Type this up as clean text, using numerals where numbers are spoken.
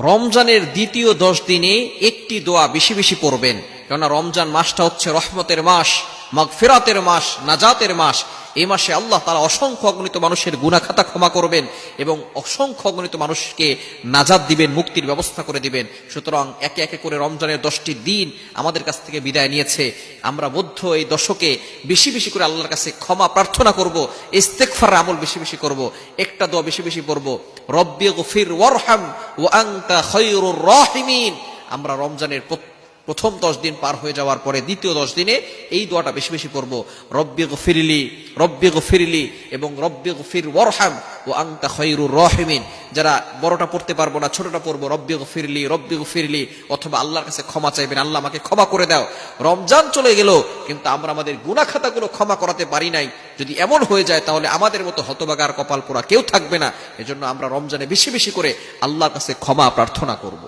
রমজানের দ্বিতীয় 10 দিনে একটি দোয়া বেশি বেশি পড়বেন, কেননা রমজান মাসটা হচ্ছে রহমতের মাস, মাগফিরাতের মাস, নাজাতের মাস। এই মাসে আল্লাহ তাআলা অসংখ্য অগণিত মানুষের গুনাহ খাতা ক্ষমা করবেন এবং অসংখ্য অগণিত মানুষকে নাজাত দিবেন, মুক্তির ব্যবস্থা করে দিবেন। সুতরাং একে একে করে রমজানের 10টি দিন আমাদের কাছ থেকে বিদায় নিয়েছে। আমরা মধ্য এই দশকে বেশি বেশি করে আল্লাহর কাছে ক্ষমা প্রার্থনা করব, ইস্তেগফার আমল বেশি বেশি করব, একটা দোয়া বেশি বেশি পড়ব, রব্বিগফির ওয়ারহাম ওয়া আনতা খায়রুর রাহিমিন। আমরা রমজানের প্রথম 10 দিন পার হয়ে যাওয়ার পরে দ্বিতীয় 10 দিনে এই দোয়াটা বেশি বেশি পড়ব, রব্বিগফিরলি এবং রব্বিগফির ওয়ারহাম ওয়া আনতা খায়রুর রাহিমিন। যারা বড়টা পড়তে পারবো না, ছোটটা পড়বো, রব্বিগফিরলি, অথবা আল্লাহর কাছে ক্ষমা চাইবেন, আল্লাহ আমাকে ক্ষমা করে দাও। রমজান চলে গেল কিন্তু আমরা আমাদের গুনাহ খাতাগুলো ক্ষমা করাতে পারি নাই। যদি এমন হয়ে যায় তাহলে আমাদের মতো হতভাগার কপাল পোড়া কেউ থাকবে না। এজন্য আমরা রমজানে বেশি বেশি করে আল্লাহর কাছে ক্ষমা প্রার্থনা করব।